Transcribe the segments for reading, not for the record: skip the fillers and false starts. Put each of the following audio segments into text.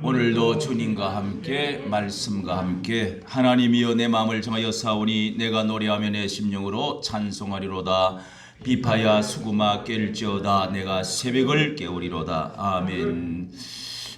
오늘도 주님과 함께 말씀과 함께 하나님이여 내 마음을 정하여 사오니 내가 노래하며 내 심령으로 찬송하리로다. 비파야 수구마 깰지어다 내가 새벽을 깨우리로다. 아멘.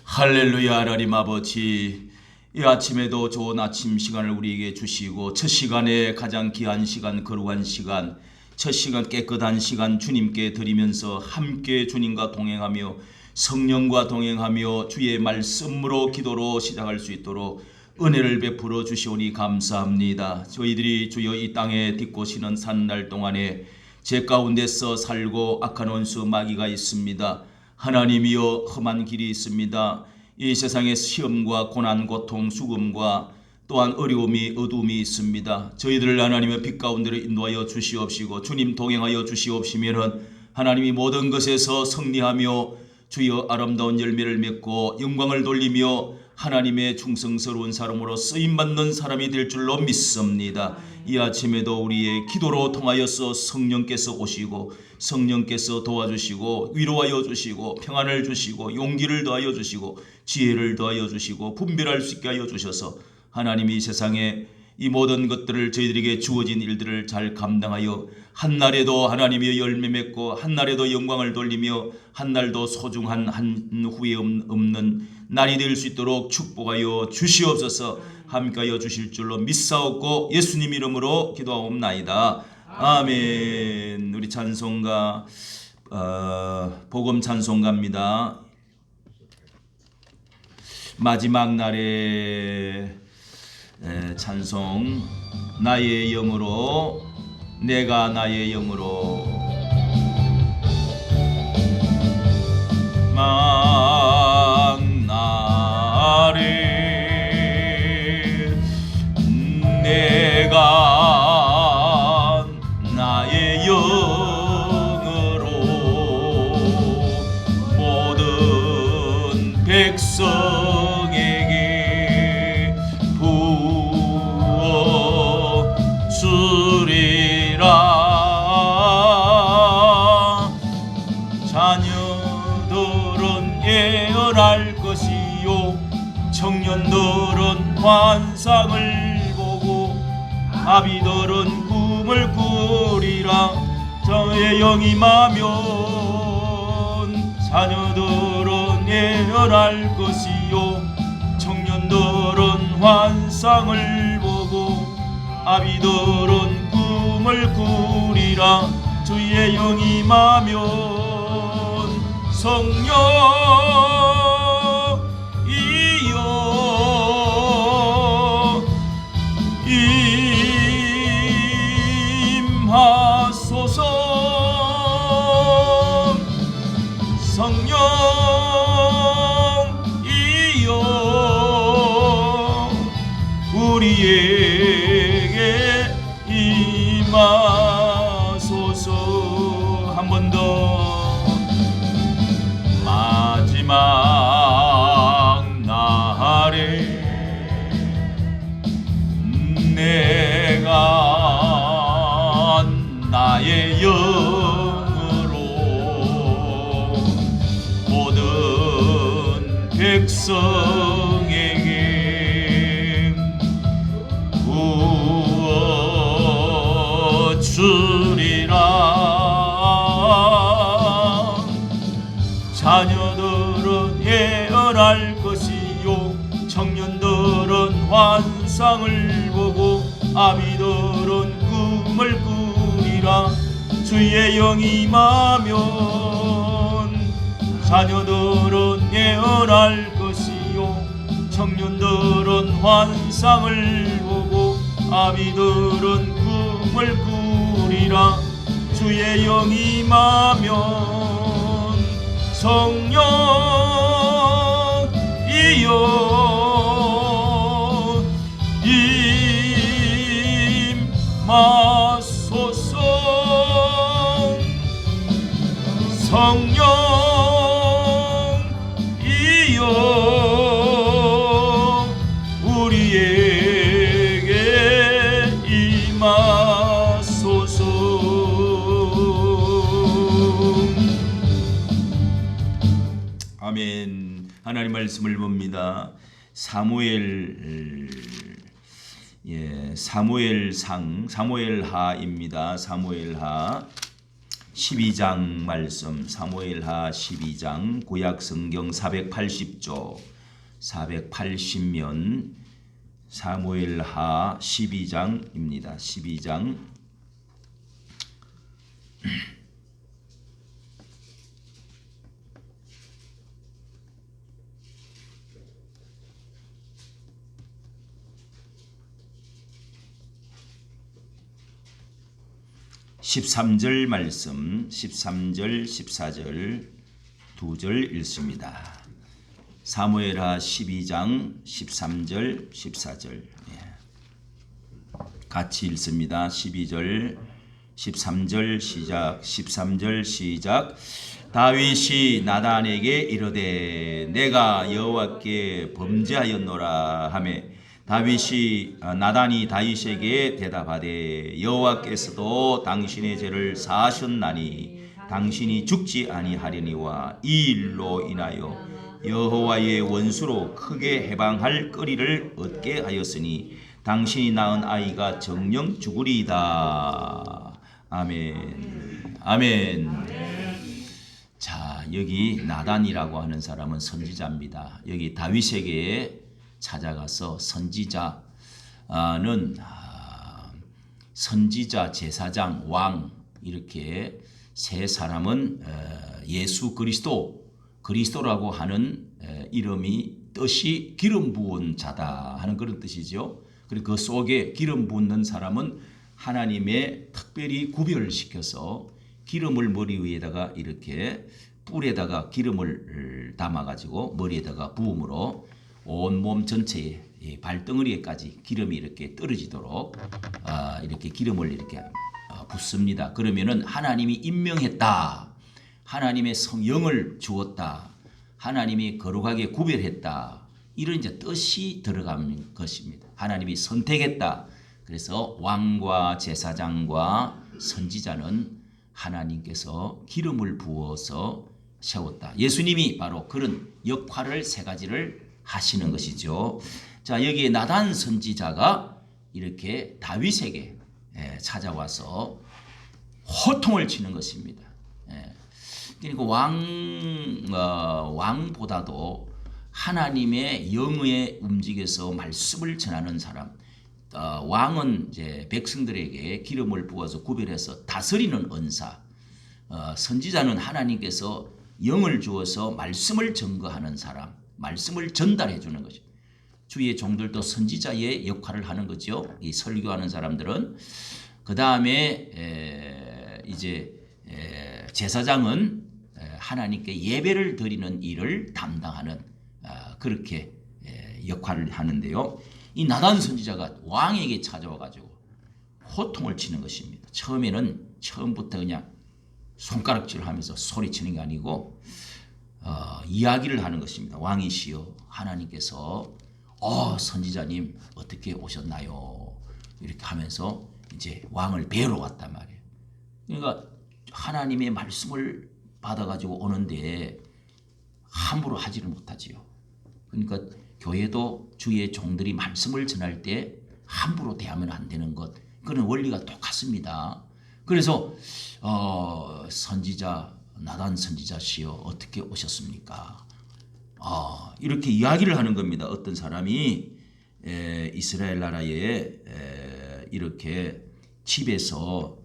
할렐루야. 하나님 아버지, 이 아침에도 좋은 아침 시간을 우리에게 주시고 첫 시간에 가장 귀한 시간, 거룩한 시간, 첫 시간 깨끗한 시간 주님께 드리면서 함께 주님과 동행하며 성령과 동행하며 주의 말씀으로 기도로 시작할 수 있도록 은혜를 베풀어 주시오니 감사합니다. 저희들이 주여 이 땅에 딛고시는 사는 날 동안에 제 가운데서 살고 악한 원수 마귀가 있습니다. 하나님이여 험한 길이 있습니다. 이 세상에 시험과 고난, 고통, 죽음과 또한 어려움이, 어두움이 있습니다. 저희들을 하나님의 빛 가운데로 인도하여 주시옵시고 주님 동행하여 주시옵시면은 하나님이 모든 것에서 승리하며 주여 아름다운 열매를 맺고 영광을 돌리며 하나님의 충성스러운 사람으로 쓰임받는 사람이 될 줄로 믿습니다. 이 아침에도 우리의 기도로 통하여서 성령께서 오시고 성령께서 도와주시고 위로하여 주시고 평안을 주시고 용기를 더하여 주시고 지혜를 더하여 주시고 분별할 수 있게 하여 주셔서 하나님이 이 세상에 이 모든 것들을 저희들에게 주어진 일들을 잘 감당하여 한날에도 하나님의 열매 맺고 한날에도 영광을 돌리며 한날도 소중한 한 후회 없는 날이 될 수 있도록 축복하여 주시옵소서. 함께하여 주실 줄로 믿사옵고 예수님 이름으로 기도하옵나이다. 아멘. 우리 찬송가 복음 찬송가입니다. 마지막 날에 찬송. 나의 영으로, 내가 나의 영으로 막날에 내가 나의 영으로 모든 백성에게 부어 주리라. 자녀들은 예언할 것이요 청년들은 환상을 보고 아비들은 꿈을 꾸리라. 저의 영이 임하면 자녀들은 예언할 것이요 청년들은 환상을 보고 아비들은 꿈을 꾸리라. 주의 영이 임하면 성령이여 임하소서. 성령이여 우리에게 임하소서. 한 번 더. 마지막 날에 내가 나의 영으로 모든 백성에게 부어 주리라. 자녀들은 예언할 것이요 청년들은 환상을 보고 아비들은 꿈을 꾸리라. 주의 영이 임하면 자녀들은 예언할 것이요 청년들은 환상을 보고 아비들은 꿈을 꾸리라. 주의 영이 임하면 성령이여 임하소서. 성령이여 우리에게 임하소서. 아멘. 하나님 말씀을 봅니다. 사무엘하입니다. 사무엘하 12장 말씀, 사무엘하 12장, 구약 성경 480조 480면 사무엘하 12장입니다. 12장 13절 말씀, 13절, 14절 두 절 읽습니다. 사무엘하 12장 13절, 14절 같이 읽습니다. 12절, 13절 시작, 13절 시작. 다윗이 나단에게 이르되 내가 여호와께 범죄하였노라 하매 나단이 다윗에게 대답하되 여호와께서도 당신의 죄를 사하셨나니 당신이 죽지 아니하려니와 이 일로 인하여 여호와의 원수로 크게 해방할 거리를 얻게 하였으니 당신이 낳은 아이가 정녕 죽으리이다. 아멘. 아멘. 자, 여기 나단이라고 하는 사람은 선지자입니다. 여기 다윗에게 찾아가서 선지자는 선지자, 제사장, 왕 이렇게 세 사람은 예수 그리스도라고 하는 이름이 뜻이 기름 부은 자다 하는 그런 뜻이죠. 그리고 그 속에 기름 붓는 사람은 하나님의 특별히 구별시켜서 기름을 머리 위에다가 이렇게 뿔에다가 기름을 담아가지고 머리에다가 부음으로 온몸 전체에 발덩어리에까지 기름이 이렇게 떨어지도록 이렇게 기름을 이렇게 붓습니다. 그러면은 하나님이 임명했다. 하나님의 성령을 주었다. 하나님이 거룩하게 구별했다. 이런 이제 뜻이 들어가는 것입니다. 하나님이 선택했다. 그래서 왕과 제사장과 선지자는 하나님께서 기름을 부어서 세웠다. 예수님이 바로 그런 역할을 세 가지를 하시는 것이죠. 자, 여기에 나단 선지자가 이렇게 다윗에게 찾아와서 호통을 치는 것입니다. 그러니까 왕보다도 하나님의 영에 움직여서 말씀을 전하는 사람, 왕은 이제 백성들에게 기름을 부어서 구별해서 다스리는 은사, 선지자는 하나님께서 영을 주어서 말씀을 증거하는 사람, 말씀을 전달해 주는 것이죠. 주의 종들도 선지자의 역할을 하는 거죠. 이 설교하는 사람들은. 그 다음에 이제 제사장은 하나님께 예배를 드리는 일을 담당하는 그렇게 역할을 하는데요. 이 나단 선지자가 왕에게 찾아와 가지고 호통을 치는 것입니다. 처음부터 그냥 손가락질하면서 소리치는 게 아니고 이야기를 하는 것입니다. 왕이시여 하나님께서 선지자님 어떻게 오셨나요? 이렇게 하면서 이제 왕을 뵈러 왔단 말이에요. 그러니까 하나님의 말씀을 받아가지고 오는데 함부로 하지를 못하지요. 그러니까 교회도 주의 종들이 말씀을 전할 때 함부로 대하면 안 되는 것, 그런 원리가 똑같습니다. 그래서 나단 선지자시여 어떻게 오셨습니까? 이렇게 이야기를 하는 겁니다. 어떤 사람이 이스라엘 나라에 이렇게 집에서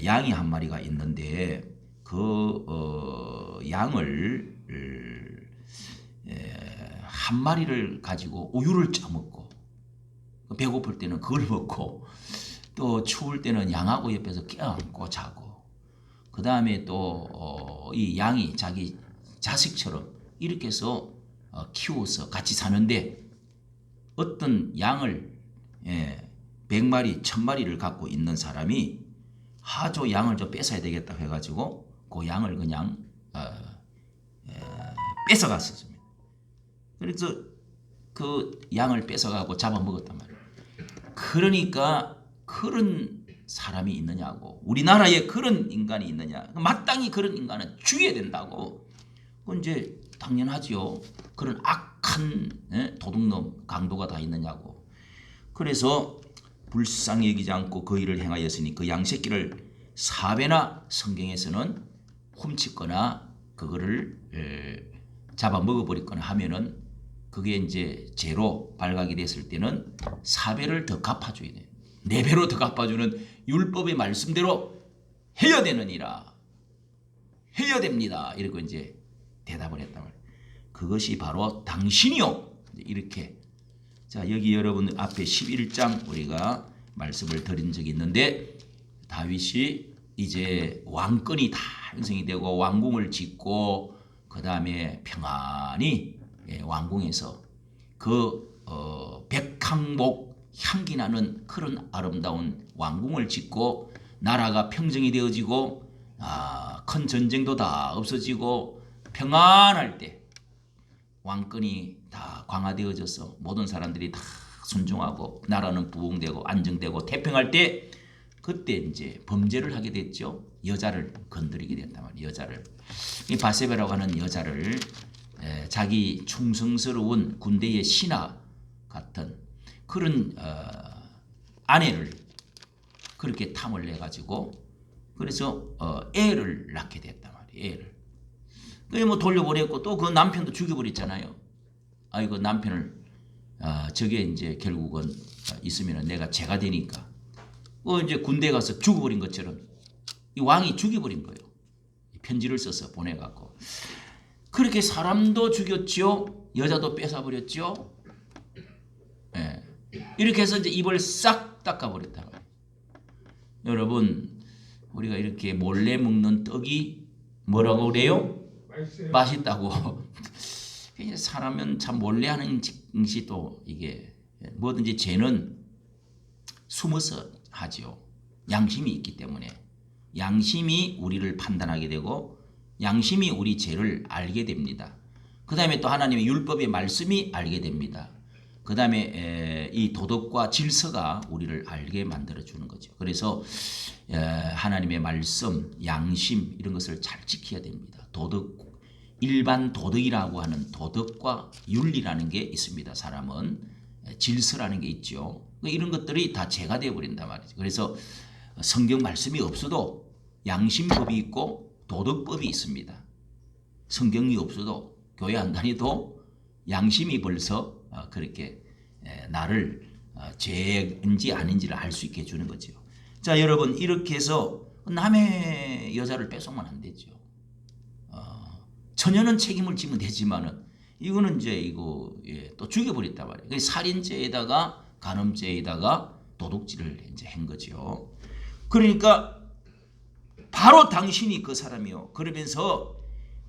양이 한 마리가 있는데 그 양을 한 마리를 가지고 우유를 짜먹고 배고플 때는 그걸 먹고 또 추울 때는 양하고 옆에서 껴안고 자고 그 다음에 또 이 양이 자기 자식처럼 이렇게 해서 키워서 같이 사는데 어떤 양을 100마리, 1000마리를 갖고 있는 사람이 저 양을 좀 뺏어야 되겠다 해가지고 그 양을 그냥 뺏어갔었습니다. 그래서 그 양을 뺏어가고 잡아먹었단 말이에요. 그러니까 그런 사람이 있느냐고, 우리나라에 그런 인간이 있느냐, 마땅히 그런 인간은 죽여야 된다고. 이제 당연하지요. 그런 악한 도둑놈 강도가 다 있느냐고. 그래서 불쌍히 여기지 않고 그 일을 행하였으니 그 양새끼를 4배나 성경에서는 훔치거나 그거를 잡아 먹어버리거나 하면은 그게 이제 죄로 발각이 됐을 때는 4배를 더 갚아줘야 돼요. 4배로 더 갚아주는 율법의 말씀대로 해야 되느니라. 해야 됩니다. 이러고 이제 대답을 했단 말이에요. 그것이 바로 당신이요. 이렇게. 자, 여기 여러분 앞에 11장 우리가 말씀을 드린 적이 있는데 다윗이 이제 왕권이 다 형성이 되고 왕궁을 짓고 그 다음에 평안히 왕궁에서 그 백항목 향기 나는 그런 아름다운 왕궁을 짓고 나라가 평정이 되어지고 큰 전쟁도 다 없어지고 평안할 때 왕권이 다 강화되어져서 모든 사람들이 다 순종하고 나라는 부흥되고 안정되고 태평할 때 그때 이제 범죄를 하게 됐죠. 여자를 건드리게 됐단 말이에요. 여자를. 이 바세바라고 하는 여자를 자기 충성스러운 군대의 신하 같은 그런 아내를 그렇게 탐을 내가지고 그래서 애를 낳게 됐단 말이에요. 애를. 그게 뭐 돌려보냈고 또 그 남편도 죽여버렸잖아요. 아이고 남편을 저게 이제 결국은 있으면 내가 죄가 되니까 이제 군대에 가서 죽어버린 것처럼 이 왕이 죽여버린 거예요. 편지를 써서 보내갖고 그렇게 사람도 죽였죠. 여자도 뺏어버렸죠. 예. 이렇게 해서 이제 입을 싹 닦아버렸다. 여러분 우리가 이렇게 몰래 먹는 떡이 뭐라고 그래요? 맛있다고. 사람은 참 몰래 하는 짓이 또 이게 뭐든지 죄는 숨어서 하죠. 양심이 있기 때문에 양심이 우리를 판단하게 되고 양심이 우리 죄를 알게 됩니다. 그 다음에 또 하나님의 율법의 말씀이 알게 됩니다. 그 다음에 이 도덕과 질서가 우리를 알게 만들어주는 거죠. 그래서 하나님의 말씀, 양심 이런 것을 잘 지켜야 됩니다. 도덕, 일반 도덕이라고 하는 도덕과 윤리라는 게 있습니다. 사람은 질서라는 게 있죠. 이런 것들이 다 죄가 되어버린단 말이죠. 그래서 성경 말씀이 없어도 양심법이 있고 도덕법이 있습니다. 성경이 없어도 교회 안 다니도 양심이 벌써 그렇게 나를 죄인지 아닌지를 알 수 있게 해주는 거죠. 자, 여러분 이렇게 해서 남의 여자를 뺏으면 안 되죠. 처녀는 책임을 지면 되지만은 이거는 이제 이거 또 죽여버렸단 말이에요. 살인죄에다가 간음죄에다가 도둑질을 이제 한 거죠. 그러니까 바로 당신이 그 사람이요. 그러면서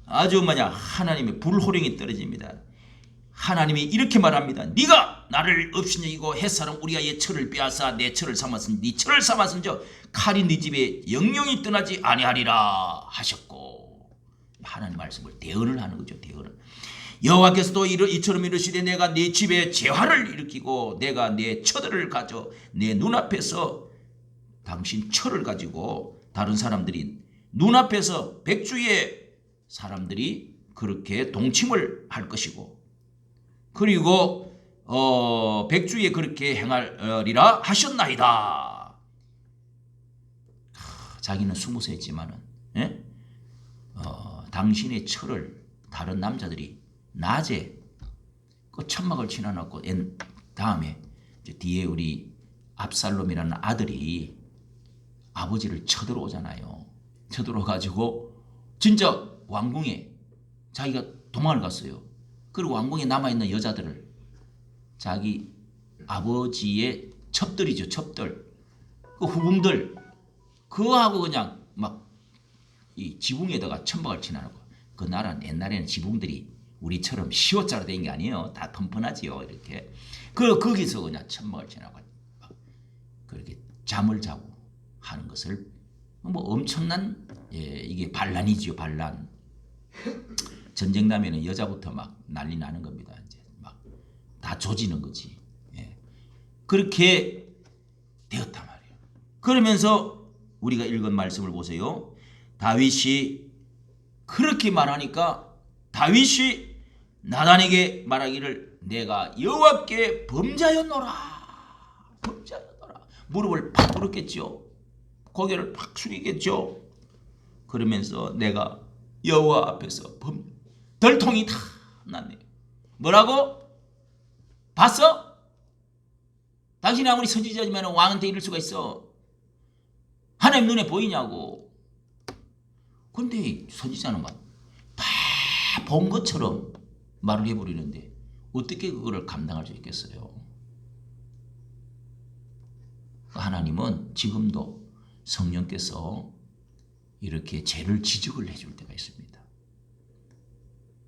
아주 하나님의 불호령이 떨어집니다. 하나님이 이렇게 말합니다. 네가 나를 업신여기고 햇사람 우리아의 철을 빼앗아 내 철을 삼았으니 네 철을 삼았은저 칼이 네 집에 영영이 떠나지 아니하리라 하셨고 하나님 말씀을 대언을 하는 거죠. 대언을. 여호와께서도 이처럼 이르시되 내가 네 집에 재화를 일으키고 내가 내 처들을 가져 내 눈앞에서 당신 철을 가지고 다른 사람들이 눈앞에서 백주의 사람들이 그렇게 동침을 할 것이고 그리고 백주에 그렇게 행하리라 하셨나이다. 자기는 숨어서 했지만은 당신의 철을 다른 남자들이 낮에 그 천막을 치러놓고 다음에 뒤에 우리 압살롬이라는 아들이 아버지를 쳐들어오잖아요. 쳐들어가지고 진짜 왕궁에 자기가 도망을 갔어요. 그리고 왕궁에 남아있는 여자들을 자기 아버지의 첩들이죠. 첩들. 그 후궁들. 그거하고 그냥 막 이 지붕에다가 천막을 치놔놓고 그 나라는 옛날에는 지붕들이 우리처럼 시옷자로 된 게 아니에요. 다 튼튼하지요. 이렇게. 거기서 그냥 천막을 치놔놓고 그렇게 잠을 자고 하는 것을 뭐 엄청난 이게 반란이지요. 반란. 전쟁 나면은 여자부터 막 난리 나는 겁니다. 이제 막 다 조지는 거지. 그렇게 되었단 말이에요. 그러면서 우리가 읽은 말씀을 보세요. 다윗이 그렇게 말하니까 다윗이 나단에게 말하기를 내가 여호와께 범죄하였노라. 무릎을 팍 꿇었겠죠. 고개를 팍 숙이겠죠. 그러면서 내가 여호와 앞에서 덜통이 다 났네요. 뭐라고? 봤어? 당신이 아무리 선지자지만 왕한테 이럴 수가 있어. 하나님 눈에 보이냐고. 근데 선지자는 막 다 본 것처럼 말을 해버리는데 어떻게 그거를 감당할 수 있겠어요? 하나님은 지금도 성령께서 이렇게 죄를 지적을 해줄 때가 있습니다.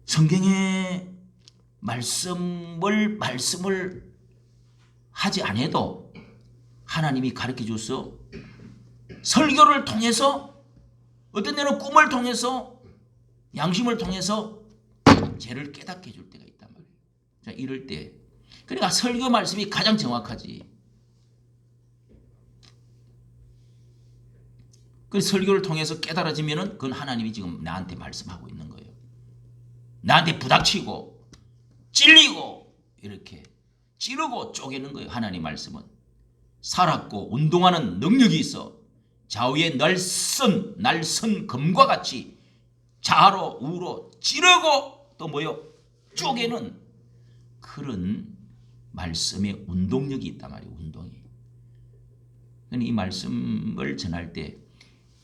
성경의 말씀을 하지 않아도 하나님이 가르쳐 줘서 설교를 통해서 어떤 때는 꿈을 통해서 양심을 통해서 죄를 깨닫게 해줄 때가 있단 말이에요. 자, 이럴 때 그러니까 설교 말씀이 가장 정확하지. 그 설교를 통해서 깨달아지면은 그건 하나님이 지금 나한테 말씀하고 있는 거예요. 나한테 부닥치고 찔리고 이렇게 찌르고 쪼개는 거예요. 하나님 말씀은 살았고 운동하는 능력이 있어 좌우의 날선 검과 같이 좌로 우로 찌르고 또 뭐요? 쪼개는 그런 말씀의 운동력이 있단 말이에요. 운동이. 이 말씀을 전할 때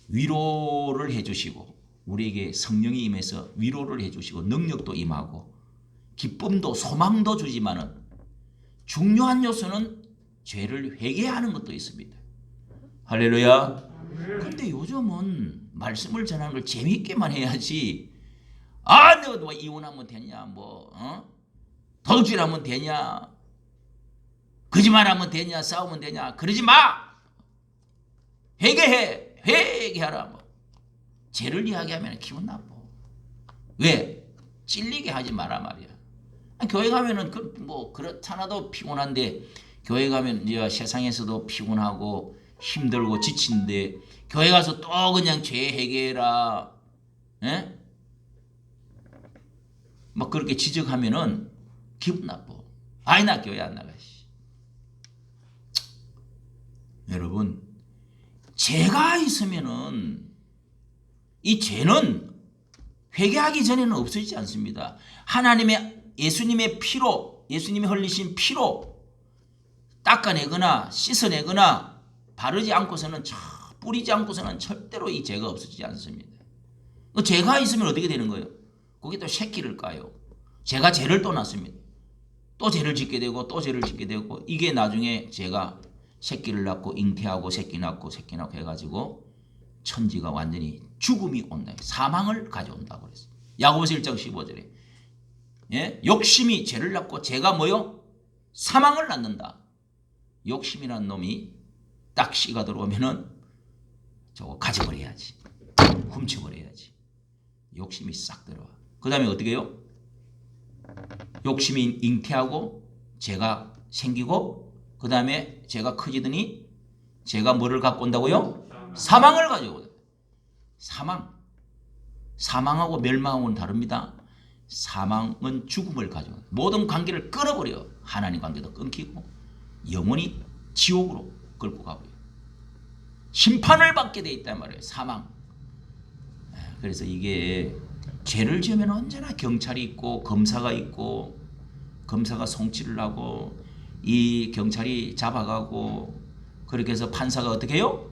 위로를 해주시고 우리에게 성령이 임해서 위로를 해주시고 능력도 임하고 기쁨도 소망도 주지만은 중요한 요소는 죄를 회개하는 것도 있습니다. 할렐루야. 근데 요즘은 말씀을 전하는 걸 재미있게만 해야지. 내가 뭐 이혼하면 되냐, 도둑질하면 되냐, 거짓말하면 되냐, 싸우면 되냐, 그러지 마. 회개하라. 뭐. 죄를 이야기하면 기분 나빠. 왜? 찔리게 하지 마라 말이야. 교회 가면은 그렇잖아도 피곤한데 교회 가면 이제 세상에서도 피곤하고 힘들고 지친데 교회 가서 또 그냥 죄 회개해라. 예? 막 그렇게 지적하면은 기분 나빠. 나 교회 안 나가. 여러분, 죄가 있으면은 이 죄는 회개하기 전에는 없어지지 않습니다. 예수님의 피로, 예수님이 흘리신 피로 닦아내거나 씻어내거나 바르지 않고서는 뿌리지 않고서는 절대로 이 죄가 없어지지 않습니다. 죄가 있으면 어떻게 되는 거예요? 거기 또 새끼를 까요. 죄가 죄를 또 낳습니다. 또 죄를 짓게 되고 또 죄를 짓게 되고 이게 나중에 죄가 새끼를 낳고 잉태하고 새끼 낳고 해가지고 천지가 완전히 죽음이 온다. 사망을 가져온다고 그랬어요. 야고보서 1장 15절에 예? 욕심이 죄를 낳고 죄가 뭐요? 사망을 낳는다. 욕심이라는 놈이 딱 씨가 들어오면은 저거 가져버려야지. 훔쳐버려야지. 욕심이 싹 들어와. 그 다음에 어떻게 해요? 욕심이 잉태하고 죄가 생기고 그 다음에 죄가 커지더니 죄가 뭐를 갖고 온다고요? 사망을 가져오다. 사망하고 멸망하고는 다릅니다. 사망은 죽음을 가져온다. 모든 관계를 끊어버려. 하나님 관계도 끊기고 영원히 지옥으로 끌고 가버려. 심판을 받게 돼 있단 말이에요. 사망. 그래서 이게 죄를 지으면 언제나 경찰이 있고 검사가 있고 검사가 송치를 하고 이 경찰이 잡아가고 그렇게 해서 판사가 어떻게 해요?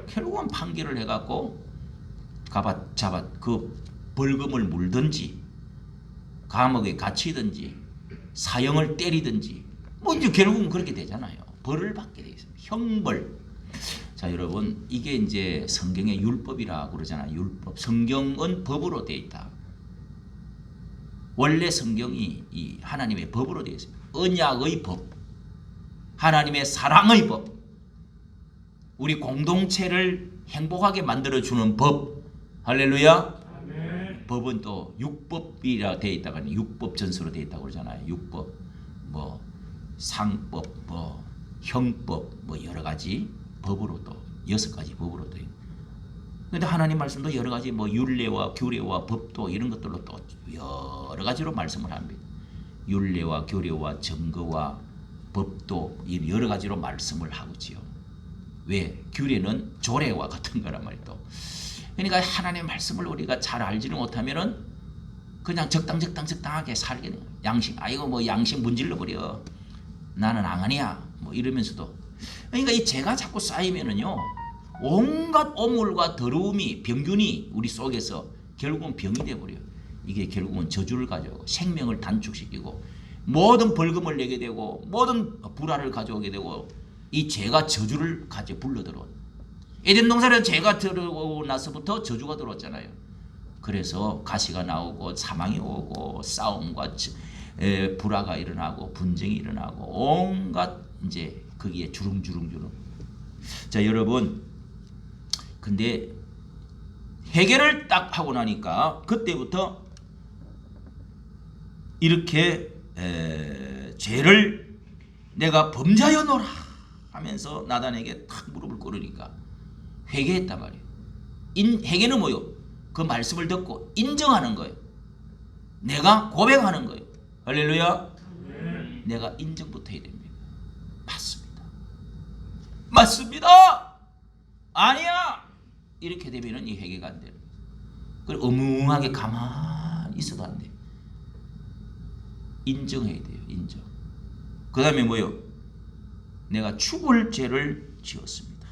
결국은 판결을 해갖고 그 벌금을 물든지 감옥에 갇히든지 사형을 때리든지 이제 결국은 그렇게 되잖아요. 벌을 받게 돼 있습니다. 형벌. 자, 여러분, 이게 이제 성경의 율법이라고 그러잖아요. 율법. 성경은 법으로 되어 있다. 원래 성경이 이 하나님의 법으로 되어 있습니다. 언약의 법, 하나님의 사랑의 법, 우리 공동체를 행복하게 만들어주는 법. 할렐루야. 아멘. 법은 또 육법이라 되어 있다가 육법 전서로 되어 있다고 그러잖아요. 육법, 상법, 형법, 여러 가지 법으로 또 6가지 법으로 되어 근데 하나님 말씀도 여러 가지 뭐 율례와 규례와 법도 이런 것들로 또 여러 가지로 말씀을 합니다. 율례와 규례와 증거와 법도 여러 가지로 말씀을 하고지요. 왜? 규례는 조례와 같은 거란 말이죠. 그러니까 하나님의 말씀을 우리가 잘 알지를 못하면은 그냥 적당하게 살게 돼요. 양심, 아이고 뭐 양심 문질러 버려. 나는 앙아니야. 뭐 이러면서도. 그러니까 이 죄가 자꾸 쌓이면은요. 온갖 오물과 더러움이 병균이 우리 속에서 결국은 병이 돼버려요. 이게 결국은 저주를 가져오고 생명을 단축시키고 모든 벌금을 내게 되고 모든 불화를 가져오게 되고 이 죄가 저주를 가져 불러들어온. 에덴 동산에 죄가 들어오고 나서부터 저주가 들어왔잖아요. 그래서 가시가 나오고 사망이 오고 싸움과 불화가 일어나고 분쟁이 일어나고 온갖 이제 거기에 주릉주릉. 자 여러분, 근데 해결을 딱 하고 나니까 그때부터 이렇게 죄를 내가 범죄하였노라 하면서 나단에게 탁 무릎을 꿇으니까 회개했단 말이에요. 회개는 뭐요? 그 말씀을 듣고 인정하는 거예요. 내가 고백하는 거예요. 할렐루야. 내가 인정부터 해야 됩니다. 맞습니다. 아니야. 이렇게 되면은 이 회개가 안 돼요. 그리고 어뭉하게 가만히 있어도 안 돼요. 인정해야 돼요. 인정. 그 다음에 뭐요? 내가 죽을 죄를 지었습니다.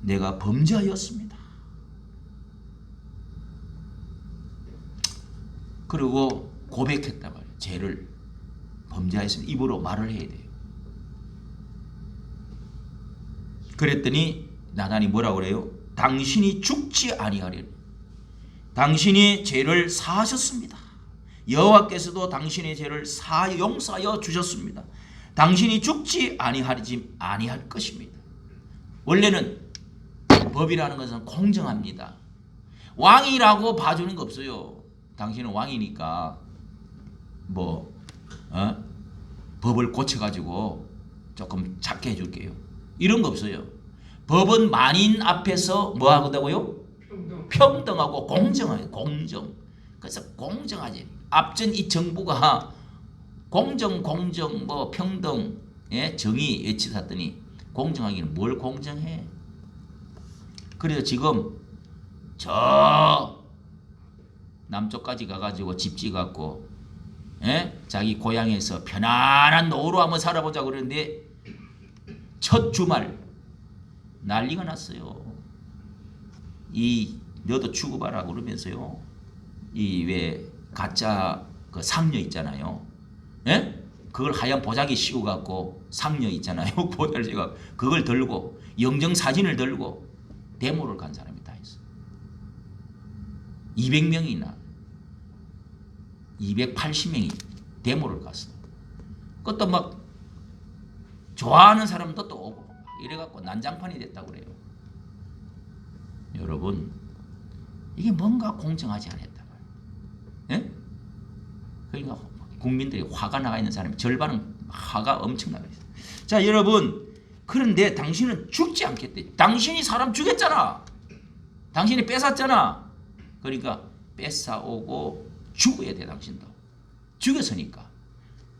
내가 범죄하였습니다. 그리고 고백했단 말이에요. 죄를 범죄하였습니다. 입으로 말을 해야 돼요. 그랬더니 나단이 뭐라고 그래요? 당신이 죽지 아니하리니 당신이 죄를 사하셨습니다. 여호와께서도 당신의 죄를 용서하여 주셨습니다. 당신이 죽지 아니할 것입니다. 원래는 법이라는 것은 공정합니다. 왕이라고 봐주는 거 없어요. 당신은 왕이니까 법을 고쳐가지고 조금 작게 해줄게요. 이런 거 없어요. 법은 만인 앞에서 뭐 하고다고요? 평등하고 공정해요. 공정. 그래서 공정하지. 앞전 이 정부가 공정 뭐 평등 정의 외치셨더니 공정하기는 뭘 공정해? 그래서 지금 저 남쪽까지 가가지고 집 지어갖고 자기 고향에서 편안한 노후로 한번 살아보자 그러는데 첫 주말 난리가 났어요. 너도 죽어봐라 그러면서요. 이 왜 가짜 그 상녀 있잖아요. 그걸 하얀 보자기 씌워갖고 상녀 있잖아요. 보자를 씌워갖고 그걸 들고 영정 사진을 들고 데모를 간 사람이 다 있어. 200명이나 280명이 데모를 갔어. 그것도 막 좋아하는 사람도 또 오고 이래갖고 난장판이 됐다고 그래요. 여러분 이게 뭔가 공정하지 않았다 말이에요. 그러니까 국민들이 화가 나가 있는 사람이 절반은 화가 엄청나게 있어요. 자 여러분, 그런데 당신은 죽지 않겠대. 당신이 사람 죽였잖아. 당신이 뺏었잖아. 그러니까 뺏어오고 죽어야 돼. 당신도 죽였으니까.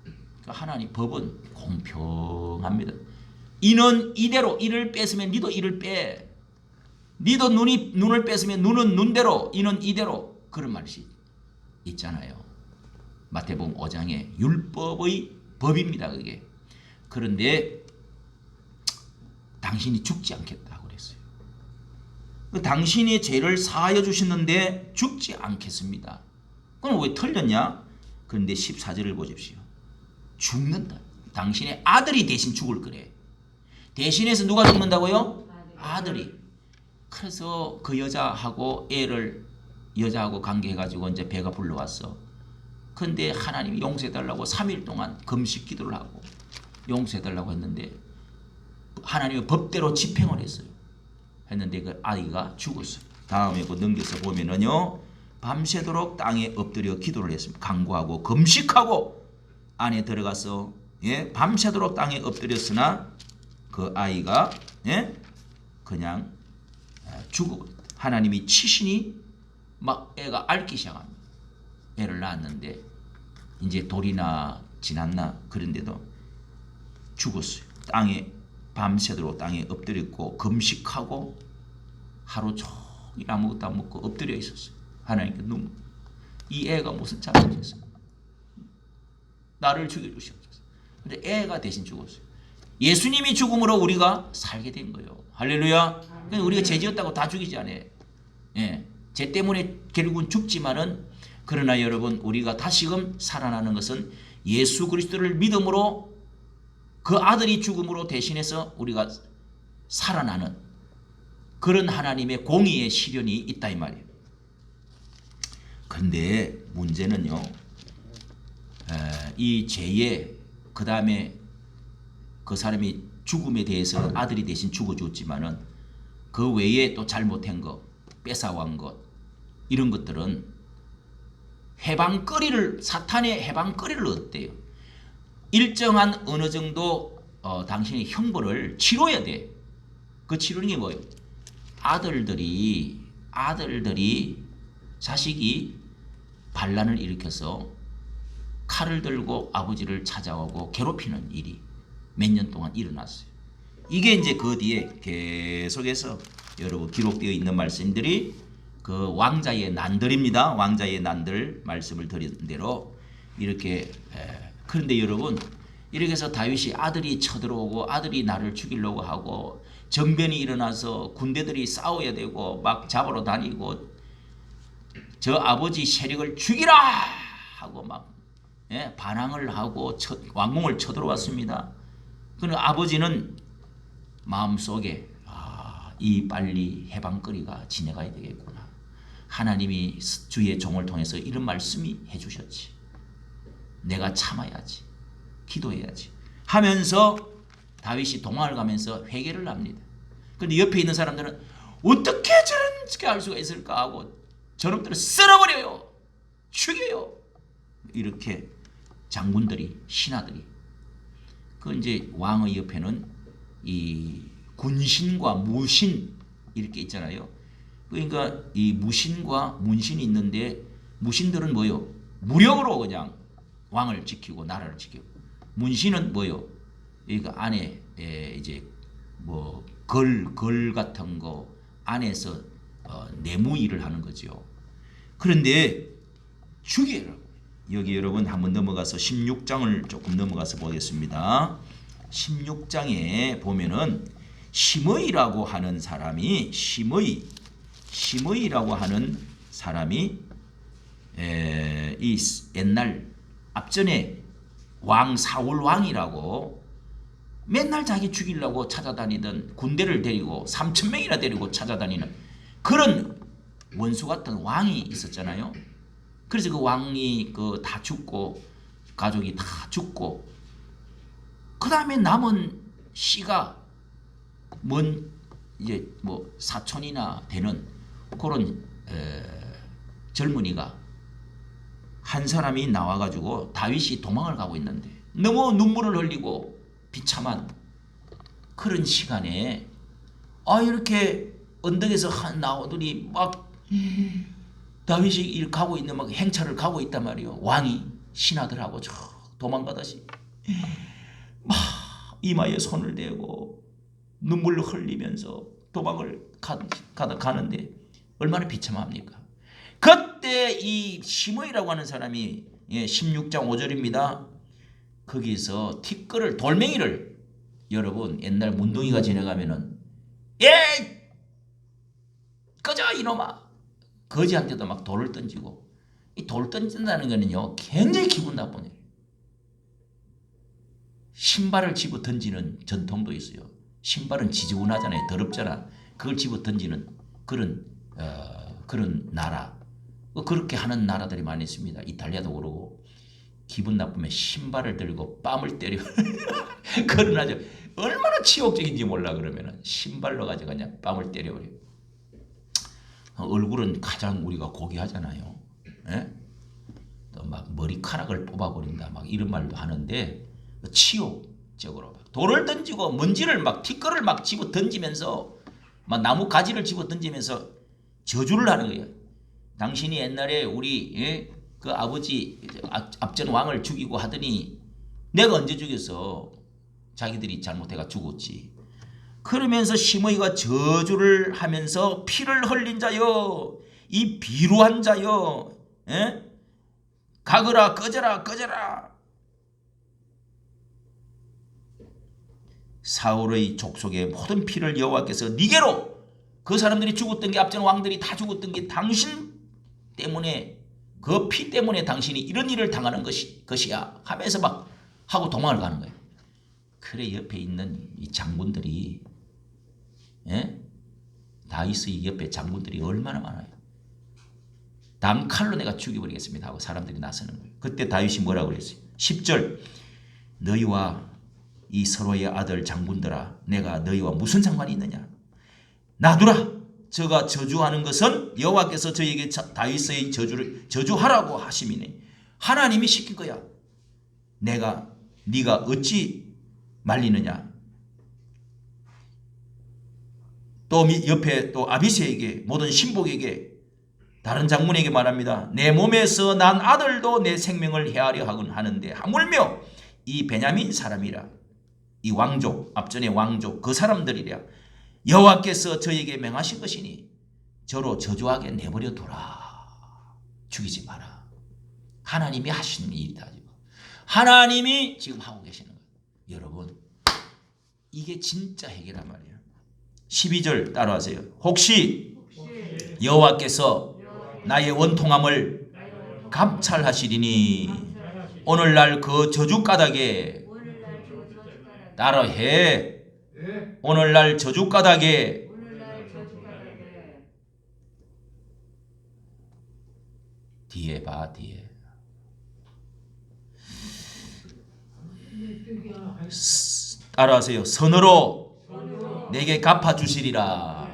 그러니까 하나님 법은 공평합니다. 이는 이대로 이를 뺏으면 니도 이를 빼. 니도 눈을 뺏으면 눈은 눈대로 이는 이대로. 그런 말이 있잖아요. 마태복음 5장의 율법의 법입니다. 그게. 그런데 당신이 죽지 않겠다고 그랬어요. 당신이 죄를 사하여 주셨는데 죽지 않겠습니다. 그럼 왜 틀렸냐? 그런데 14절을 보십시오. 죽는다. 당신의 아들이 대신 죽을 거래. 대신해서 누가 죽는다고요? 아들이. 그래서 그 여자하고 여자하고 관계해가지고 이제 배가 불러왔어. 근데 하나님이 용서해달라고 3일 동안 금식 기도를 하고 용서해달라고 했는데 하나님의 법대로 집행을 했어요. 했는데 그 아이가 죽었어요. 다음에 그 넘겨서 보면은요, 밤새도록 땅에 엎드려 기도를 했습니다. 간구하고 금식하고 안에 들어가서 밤새도록 땅에 엎드렸으나 그 아이가 그냥 죽어. 하나님이 치시니 막 애가 앓기 시작합니다. 애를 낳았는데 이제 돌이나 지났나 그런데도 죽었어요. 땅에 밤새도록 땅에 엎드렸고 금식하고 하루 종일 아무것도 안 먹고 엎드려 있었어요. 하나님께 눈물. 이 애가 무슨 잘못했어요? 나를 죽여주시옵소서. 근데 애가 대신 죽었어요. 예수님이 죽음으로 우리가 살게 된 거예요. 할렐루야. 우리가 죄 지었다고 다 죽이지 않아요. 예, 죄 때문에 결국은 죽지만은 그러나 여러분 우리가 다시금 살아나는 것은 예수 그리스도를 믿음으로 그 아들이 죽음으로 대신해서 우리가 살아나는 그런 하나님의 공의의 시련이 있다 이 말이에요. 그런데 문제는요. 이 죄에 그 다음에 그 사람이 죽음에 대해서 아들이 대신 죽어줬지만은 그 외에 또 잘못한 것, 뺏어간 것 이런 것들은 해방거리를 사탄의 해방거리를 얻대요. 일정한 어느 정도 당신의 형벌을 치러야 돼. 그 치르는 게 뭐예요? 아들들이 자식이 반란을 일으켜서 칼을 들고 아버지를 찾아오고 괴롭히는 일이 몇 년 동안 일어났어요. 이게 이제 그 뒤에 계속해서 여러분 기록되어 있는 말씀들이 그 왕자의 난들입니다. 왕자의 난들 말씀을 드린 대로 이렇게 그런데 여러분 이렇게 해서 다윗이 아들이 쳐들어오고 아들이 나를 죽이려고 하고 정변이 일어나서 군대들이 싸워야 되고 막 잡으러 다니고 저 아버지 세력을 죽이라 하고 막 반항을 하고 왕궁을 쳐들어왔습니다. 그는 아버지는 마음속에 이 빨리 해방거리가 지나가야 되겠구나. 하나님이 주의 종을 통해서 이런 말씀이 해주셨지. 내가 참아야지. 기도해야지. 하면서 다윗이 도망을 가면서 회개를 합니다. 그런데 옆에 있는 사람들은 어떻게 저렇게 할 수가 있을까 하고 저놈들을 쓸어버려요. 죽여요. 이렇게 장군들이 신하들이 그 이제 왕의 옆에는 이 군신과 무신 이렇게 있잖아요. 그러니까 이 무신과 문신이 있는데 무신들은 뭐요? 무력으로 그냥 왕을 지키고 나라를 지키고 문신은 뭐요? 그러니까 안에 이제 뭐 걸 같은 거 안에서 내무 일을 하는 거죠. 그런데 죽여라. 여기 여러분 한번 넘어가서 16장을 조금 넘어가서 보겠습니다. 16장에 보면은 시므이라고 하는 사람이 시므이라고 하는 사람이 이 옛날 앞전에 왕 사울 왕이라고 맨날 자기 죽이려고 찾아다니던 군대를 데리고 3,000명이나 데리고 찾아다니는 그런 원수 같은 왕이 있었잖아요. 그래서 그 왕이 그 다 죽고 가족이 다 죽고 그 다음에 남은 씨가 먼 이제 뭐 사촌이나 되는 그런 젊은이가 한 사람이 나와가지고 다윗이 도망을 가고 있는데 너무 눈물을 흘리고 비참한 그런 시간에 이렇게 언덕에서 한 나오더니 막 다윗이 가고 있는 막 행차를 가고 있단 말이에요. 왕이 신하들하고 저 도망가다시 막 이마에 손을 대고 눈물을 흘리면서 도망을 가는데 얼마나 비참합니까? 그때 이 시므이라고 하는 사람이 16장 5절입니다. 거기서 티끌을 돌멩이를 여러분 옛날 문둥이가 지나가면은 꺼져 이놈아 거지한테도 막 돌을 던지고 이 돌 던진다는 거는요 굉장히 기분 나쁜 일이에요. 신발을 집어 던지는 전통도 있어요. 신발은 지저분하잖아요. 더럽잖아. 그걸 집어 던지는 그런 나라 그렇게 하는 나라들이 많이 있습니다. 이탈리아도 그러고 기분 나쁘면 신발을 들고 뺨을 때려 그런 아주 얼마나 치욕적인지 몰라. 그러면은 신발로 가지고 그냥 뺨을 때려버려. 얼굴은 가장 우리가 고귀하잖아요. 또 막 머리카락을 뽑아버린다 막 이런 말도 하는데 치욕적으로 돌을 던지고 먼지를 막 티끌을 막 집어 던지면서 막 나무 가지를 집어 던지면서 저주를 하는 거예요. 당신이 옛날에 우리 그 아버지 앞전 왕을 죽이고 하더니 내가 언제 죽였어? 자기들이 잘못해가 죽었지. 그러면서 시므이가 저주를 하면서 피를 흘린 자여, 이 비루한 자여, 가거라 꺼져라 꺼져라. 사울의 족속의 모든 피를 여호와께서 니게로, 그 사람들이 죽었던 게 앞전 왕들이 다 죽었던 게 당신 때문에, 그 피 때문에 당신이 이런 일을 당하는 것이야 하면서 막 하고 도망을 가는 거예요. 그래 옆에 있는 이 장군들이, 다윗의 옆에 장군들이 얼마나 많아요. 단칼로 내가 죽여버리겠습니다 하고 사람들이 나서는 거예요. 그때 다윗이 뭐라고 그랬어요? 10절, 너희와 이 서로의 아들 장군들아, 내가 너희와 무슨 상관이 있느냐? 놔두라. 저가 저주하는 것은 여호와께서 저에게 다윗의 저주를 저주하라고 하심이네. 하나님이 시킨 거야. 네가 어찌 말리느냐? 또 옆에 또 아비새에게, 모든 신복에게, 다른 장군에게 말합니다. 내 몸에서 난 아들도 내 생명을 해하려 하곤 하는데 하물며 이 베냐민 사람이라, 이 왕족, 앞전의 왕족 그 사람들이랴 여호와께서 저에게 명하신 것이니 저로 저주하게 내버려 둬라. 죽이지 마라. 하나님이 하시는 일이다. 하나님이 지금 하고 계시는 거예요. 여러분, 이게 진짜 해결란 말이에요. 12절 따라하세요. 혹시 여호와께서 나의 원통함을 감찰하시리니 오늘날 그 저주 까닭에, 따라해, 오늘날 저주 까닭에 뒤에 봐, 뒤에. 따라하세요. 선으로 내게 갚아주시리라.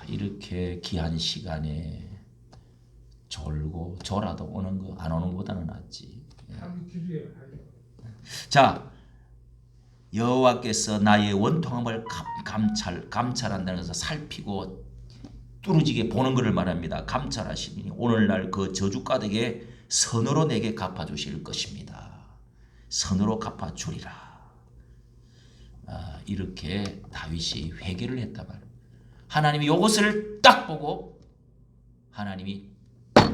이렇게 귀한 시간에 졸고 졸아도 오는 거 안 오는 것보다는 낫지. 자, 여호와께서 나의 원통함을 감찰한다는 것을 살피고 뚫어지게 보는 것을 말합니다. 감찰하시니 오늘날 그 저주 가득에 선으로 내게 갚아주실 것입니다. 선으로 갚아주리라. 이렇게 다윗이 회개를 했단 말이에요. 하나님이 이것을 딱 보고 하나님이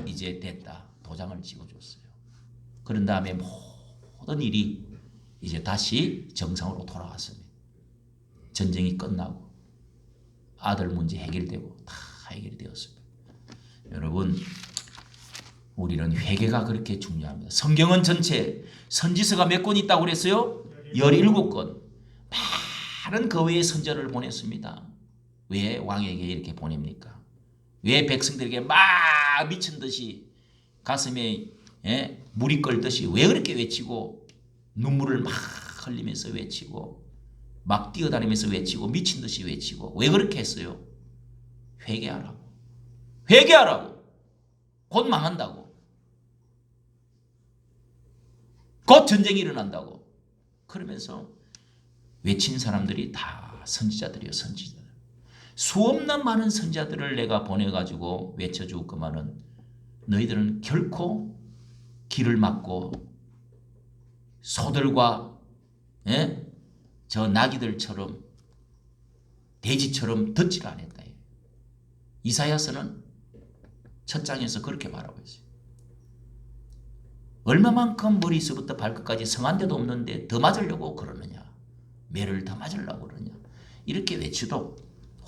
이제 됐다, 도장을 찍어줬어요. 그런 다음에 모든 일이 이제 다시 정상으로 돌아왔습니다. 전쟁이 끝나고 아들 문제 해결되고 다 해결이 되었습니다. 여러분, 우리는 회개가 그렇게 중요합니다. 성경은 전체 선지서가 몇 권 있다고 그랬어요? 17권. 많은 그 외의 선지자를 보냈습니다. 왜 왕에게 이렇게 보냅니까? 왜 백성들에게 막 미친 듯이 가슴에 물이 끓듯이 왜 그렇게 외치고 눈물을 막 흘리면서 외치고 막 뛰어다니면서 외치고 미친 듯이 외치고 왜 그렇게 했어요? 회개하라고. 회개하라고. 곧 망한다고. 곧 전쟁이 일어난다고. 그러면서 외친 사람들이 다 선지자들이에요. 선지자들. 수없는 많은 선지자들을 내가 보내가지고 외쳐주었구만은 너희들은 결코 길을 막고 소들과 저 나귀들처럼 돼지처럼 듣지를 않았다. 이사야서는 첫 장에서 그렇게 말하고 있어요. 얼마만큼 머리에서부터 발끝까지 성한 데도 없는데 더 맞으려고 그러느냐, 매를 더 맞으려고 그러느냐, 이렇게 외치도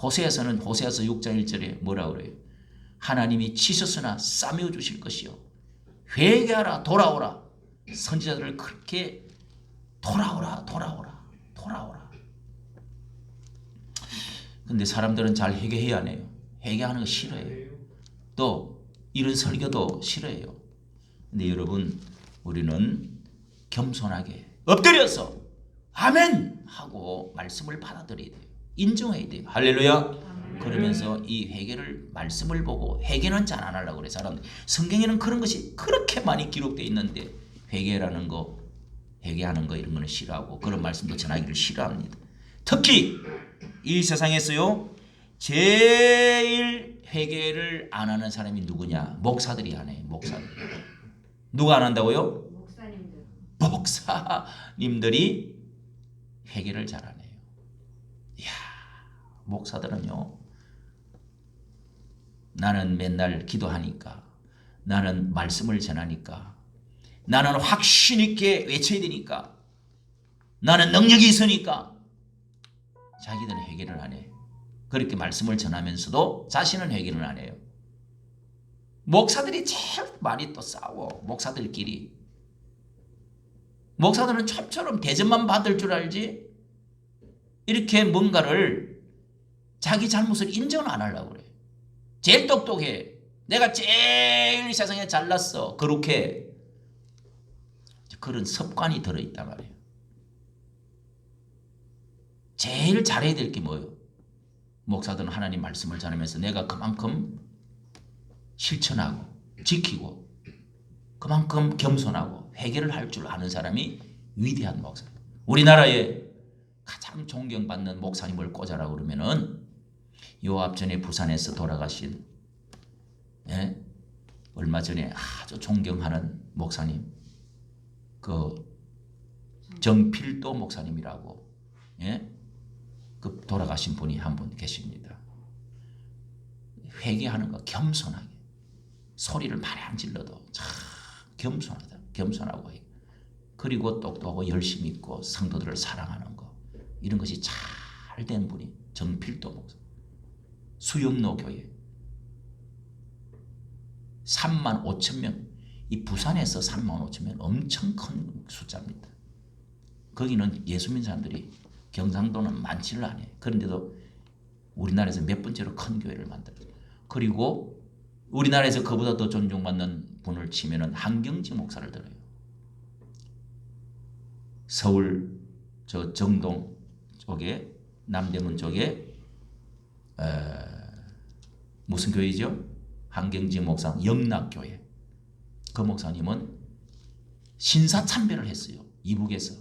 호세아서는 호세아서 6장 1절에 뭐라고 그래요? 하나님이 치셨으나 싸매어 주실 것이요 회개하라, 돌아오라. 선지자들을 그렇게 돌아오라. 근데 사람들은 잘 회개해야 하네요. 회개하는 거 싫어해요. 또 이런 설교도 싫어해요. 근데 여러분, 우리는 겸손하게 엎드려서 아멘 하고 말씀을 받아들여야 돼요. 인정해야 돼요. 할렐루야. 그러면서 이 회개를 말씀을 보고, 회개는 잘 안 하려고 그래 사람들. 성경에는 그런 것이 그렇게 많이 기록되어 있는데 회개라는 거, 회개하는 거 이런 거는 싫어하고 그런 말씀도 전하기를 싫어합니다. 특히 이 세상에서요 제일 회개를 안 하는 사람이 누구냐? 목사들이 안 해요. 목사들. 누가 안 한다고요? 목사님들. 목사님들이 회개를 잘 안 해요. 이야, 목사들은요, 나는 맨날 기도하니까, 나는 말씀을 전하니까, 나는 확신 있게 외쳐야 되니까, 나는 능력이 있으니까 자기들은 회개를 안 해요. 그렇게 말씀을 전하면서도 자신은 회개를 안 해요. 목사들이 제일 많이 또 싸워. 목사들끼리. 목사들은 좀처럼 대접만 받을 줄 알지 이렇게 뭔가를 자기 잘못을 인정을 안 하려고 그래. 제일 똑똑해. 내가 제일 세상에 잘났어. 그렇게 그런 습관이 들어있단 말이에요. 제일 잘해야 될 게 뭐예요? 목사들은 하나님 말씀을 전하면서 내가 그만큼 실천하고 지키고 그만큼 겸손하고 회개를 할 줄 아는 사람이 위대한 목사. 우리나라에 가장 존경받는 목사님을 꽂아라 그러면은 요 앞전에 부산에서 돌아가신 얼마 전에 아주 존경하는 목사님 그 정필도 목사님이라고 그 돌아가신 분이 한 분 계십니다. 회개하는 거 겸손하게 소리를 많이 안 질러도 참 겸손하다. 겸손하고 그리고 똑똑하고 열심히 있고 성도들을 사랑하는 거 이런 것이 잘 된 분이 정필도 목사. 수영로 교회 35,000명 이 부산에서 35,000명 엄청 큰 숫자입니다. 거기는 예수 믿는 사람들이 경상도는 많지를 않아요. 그런데도 우리나라에서 몇 번째로 큰 교회를 만들어요. 그리고 우리나라에서 그보다 더 존중받는 분을 치면은 한경지 목사를 들어요. 서울 저 정동 쪽에 남대문 쪽에 무슨 교회죠? 한경지 목사 영락교회. 그 목사님은 신사참배를 했어요. 이북에서.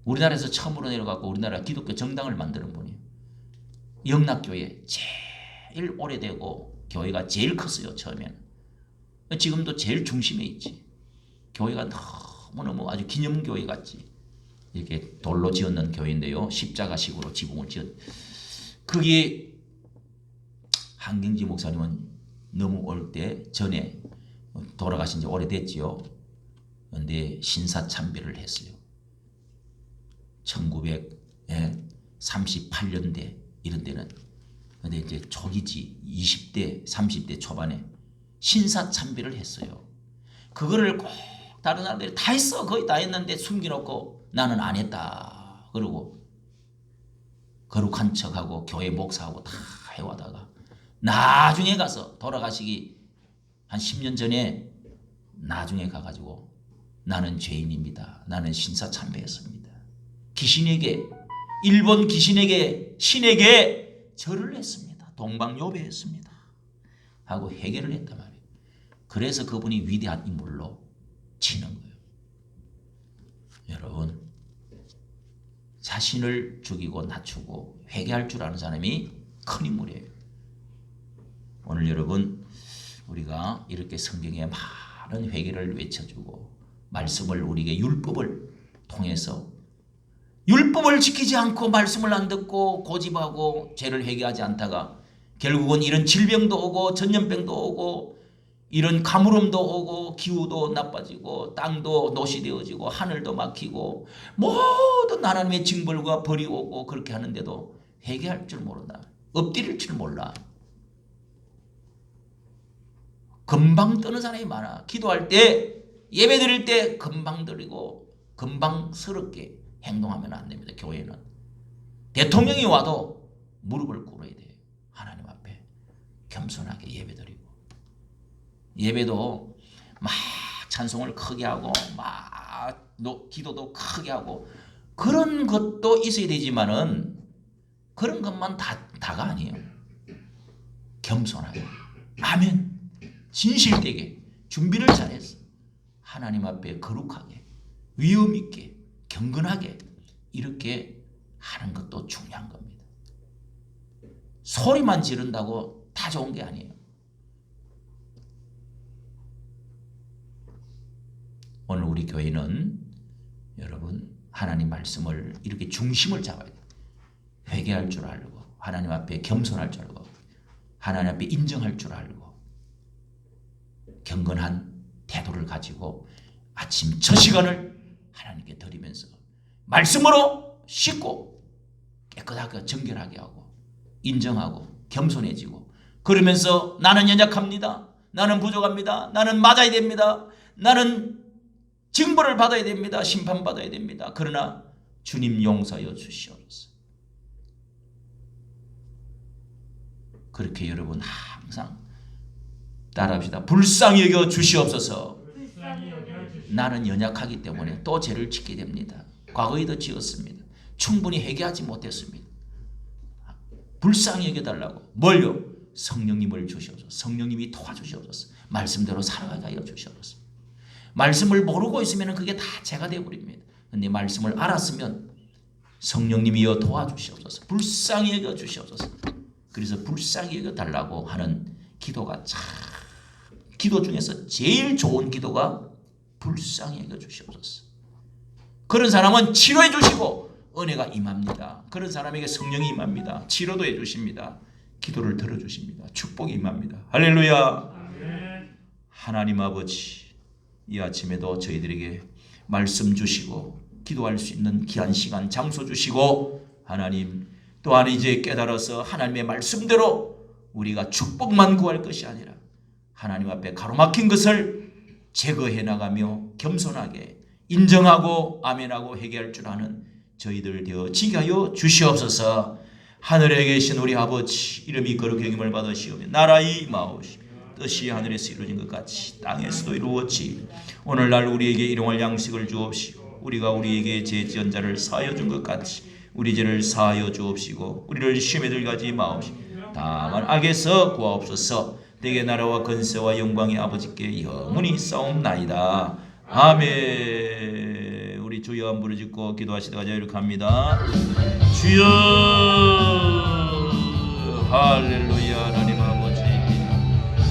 우리나라에서 처음으로 내려가고 우리나라 기독교 정당을 만드는 분이에요. 영락교회 제일 오래되고 교회가 제일 컸어요. 처음에는. 지금도 제일 중심에 있지. 교회가 너무너무 아주 기념교회 같지. 이렇게 돌로 지었는 교회인데요. 십자가식으로 지붕을 지은. 그게 한경지 목사님은 너무 올 때 전에 돌아가신 지 오래됐지요. 그런데 신사참배를 했어요. 1938년대 이런 데는. 근데 이제 초기지 20대 30대 초반에 신사참배를 했어요. 그거를 꼭 다른 사람들이 다 했어. 거의 다 했는데 숨겨놓고 나는 안 했다. 그러고 거룩한 척하고 교회 목사하고 다 해와다가 나중에 가서 돌아가시기 한 10년 전에 나중에 가가지고 나는 죄인입니다. 나는 신사참배했습니다. 귀신에게 일본 귀신에게 신에게 절을 했습니다. 동방요배했습니다. 하고 회개를 했단 말이에요. 그래서 그분이 위대한 인물로 치는 거예요. 여러분 자신을 죽이고 낮추고 회개할 줄 아는 사람이 큰 인물이에요. 오늘 여러분 우리가 이렇게 성경에 많은 회개를 외쳐주고 말씀을 우리에게 율법을 통해서 율법을 지키지 않고 말씀을 안 듣고 고집하고 죄를 회개하지 않다가 결국은 이런 질병도 오고 전염병도 오고 이런 가물음도 오고 기후도 나빠지고 땅도 노시되어지고 하늘도 막히고 모든 하나님의 징벌과 벌이 오고 그렇게 하는데도 회개할 줄 모른다. 엎드릴 줄 몰라. 금방 떠는 사람이 많아. 기도할 때 예배 드릴 때 금방 드리고 금방스럽게 행동하면 안 됩니다. 교회는 대통령이 와도 무릎을 꿇어야 돼요. 하나님 앞에 겸손하게 예배 드리고 예배도 막 찬송을 크게 하고 막 기도도 크게 하고 그런 것도 있어야 되지만은 그런 것만 다가 아니에요. 겸손하게 아멘 진실되게 준비를 잘했어. 하나님 앞에 거룩하게 위엄 있게 경건하게 이렇게 하는 것도 중요한 겁니다. 소리만 지른다고 다 좋은 게 아니에요. 오늘 우리 교회는 여러분 하나님 말씀을 이렇게 중심을 잡아야 돼요. 회개할 줄 알고 하나님 앞에 겸손할 줄 알고 하나님 앞에 인정할 줄 알고 경건한 태도를 가지고 아침 첫 시간을 하나님께 드리면서 말씀으로 씻고 깨끗하게 정결하게 하고 인정하고 겸손해지고 그러면서 나는 연약합니다. 나는 부족합니다. 나는 맞아야 됩니다. 나는 징벌을 받아야 됩니다. 심판받아야 됩니다. 그러나 주님 용서하여 주시옵소서. 그렇게 여러분 항상 따라합시다. 불쌍히 여겨 주시옵소서. 나는 연약하기 때문에 또 죄를 짓게 됩니다. 과거에도 지었습니다. 충분히 회개하지 못했습니다. 불쌍히 여겨달라고. 뭘요? 성령님을 주시옵소서. 성령님이 도와주시옵소서. 말씀대로 살아가게 하여 주시옵소서. 말씀을 모르고 있으면 그게 다 죄가 되어버립니다. 그런데 말씀을 알았으면 성령님이여 도와주시옵소서. 불쌍히 여겨 주시옵소서. 그래서 불쌍히 여겨달라고 하는 기도가 참 기도 중에서 제일 좋은 기도가 불쌍히 여겨 주시옵소서. 그런 사람은 치료해 주시고 은혜가 임합니다. 그런 사람에게 성령이 임합니다. 치료도 해 주십니다. 기도를 들어주십니다. 축복이 임합니다. 할렐루야. 하나님 아버지, 이 아침에도 저희들에게 말씀 주시고 기도할 수 있는 귀한 시간 장소 주시고 하나님 또한 이제 깨달아서 하나님의 말씀대로 우리가 축복만 구할 것이 아니라 하나님 앞에 가로막힌 것을 제거해 나가며 겸손하게 인정하고 아멘하고 회개할 줄 아는 저희들 되어지게 하여 주시옵소서. 하늘에 계신 우리 아버지 이름이 거룩히 여김을 받으시오며 나라의 임하옵시며 뜻이 하늘에서 이루어진 것 같이 땅에서도 이루어지 오늘날 우리에게 일용할 양식을 주옵시고 우리가 우리에게 죄 지은 자를 사하여 준 것 같이 우리 죄를 사하여 주옵시고 우리를 시험에 들게 하지 마옵시고 다만 악에서 구하옵소서. 내게 나라와 권세와 영광이 아버지께 영원히 있사옵나이다. 아멘. 우리 주여 한 부르짖고 기도하시다가 이렇게 합니다. 주여 할렐루야. 하나님 아버지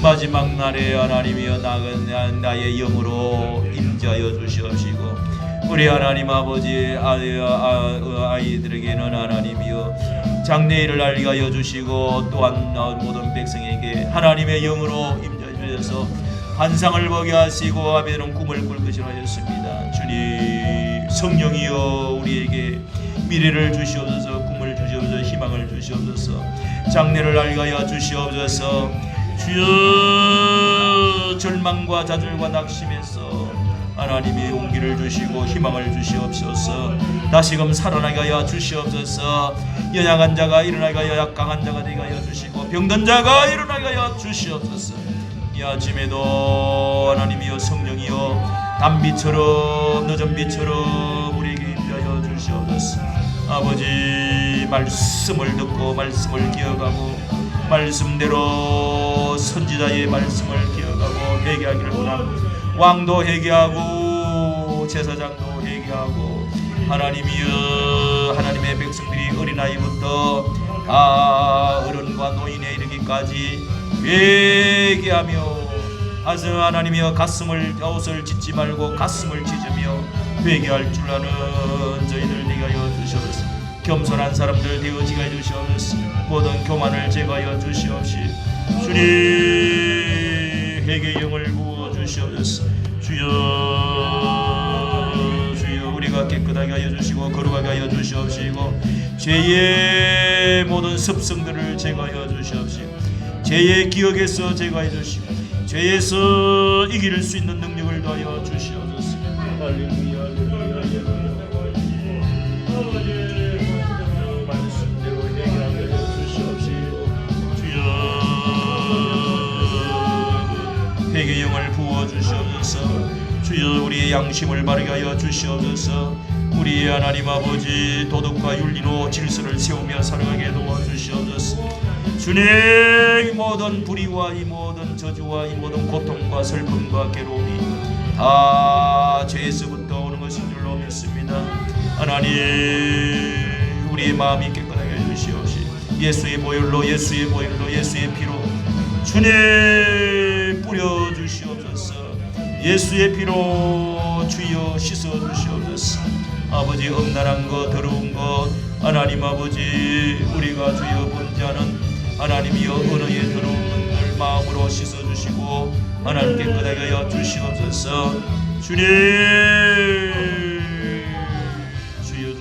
마지막 날에 하나님이여 나의 영으로 임재하여 주시옵시고 우리 하나님 아버지 아이들에게는 하나님이여 장래일을 알게 하여 주시고 또한 모든 백성에게 하나님의 영으로 임재해 주셔서 환상을 보게 하시고 아멘은 꿈을 꿀 것이라 하셨습니다. 주님 성령이여 우리에게 미래를 주시옵소서. 꿈을 주시옵소서. 희망을 주시옵소서. 장래를 알게 하여 주시옵소서. 주여 절망과 좌절과 낙심에서 하나님이 용기를 주시고 희망을 주시옵소서. 다시금 살아나게 하여 주시옵소서. 연약한 자가 일어나게 하여 강한 자가 되게 하여 주시고 병든 자가 일어나게 하여 주시옵소서. 이 아침에도 하나님이여 성령이여 단비처럼 늦은 비처럼 우리에게 임하여 주시옵소서. 아버지 말씀을 듣고 말씀을 기억하고 말씀대로 선지자의 말씀을 기억하고 회개하기를 원합니다. 왕도 회개하고 제사장도 회개하고 하나님이여 하나님의 백성들이 어린아이부터 어른과 노인에 이르기까지 회개하며 하나님이여 옷을 찢지 말고 가슴을 찢으며 회개할 줄 아는 저희들 되게 하여 주시옵소서. 겸손한 사람들 되어지게 하여 주시옵소서. 모든 교만을 제거하여 주시옵시고 주님 회개의 영을 부어 주시옵소서. 주여 우리가 깨끗하게 하여 주시고 거룩하게 하여 주시옵시고 죄의 모든 습성들을 제거하여 주시옵시고 죄의 기억에서 제거해 주시고 죄에서 이길 수 있는 능력을 더하여 주시옵소서. 할렐루야 할렐루야. 말씀대로 회개하여 주시옵시고 주여 회개의 영을 부어 주시옵소서. 주여 우리의 양심을 바르게 하여 주시옵소서. 우리 하나님 아버지 도덕과 윤리로 질서를 세우며 살아가게 도와주시옵소서. 주님 이 모든 불의와 이 모든 저주와 이 모든 고통과 슬픔과 괴로움이 다 죄에서부터 오는 것인 줄로 믿습니다. 하나님 우리 우리의 마음이 깨끗하게 해주시옵시. 예수의 보혈로 예수의 보혈로 예수의 피로 주님 뿌려주시옵소서. 예수의 피로 주여 씻어주시옵소서. 아버지 음란한 것 더러운 것 하나님 아버지 우리가 주여 범죄하는 하나님이여 언어의 더러운 것들 마음으로 씻어주시고 하나님 깨끗하게 하여 주시옵소서. 주님 주여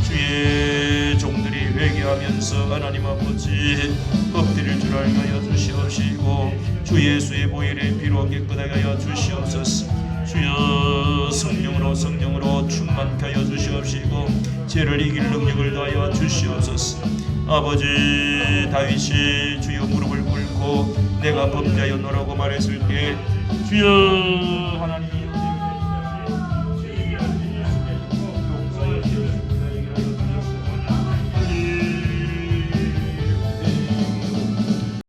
주의 종들이 회개하면서 하나님 아버지 엎드릴 줄 알게 하여 주시옵시고 주 예수의 보혈의 피로 깨끗하게 하여 주시옵소서. 주여 성령으로 충만케 하여 주시옵시고 죄를 이길 능력을 더하여 주시옵소서. 아버지 다윗이 주여 무릎을 꿇고 내가 범죄하였노라고 말했을 때 주여 하나님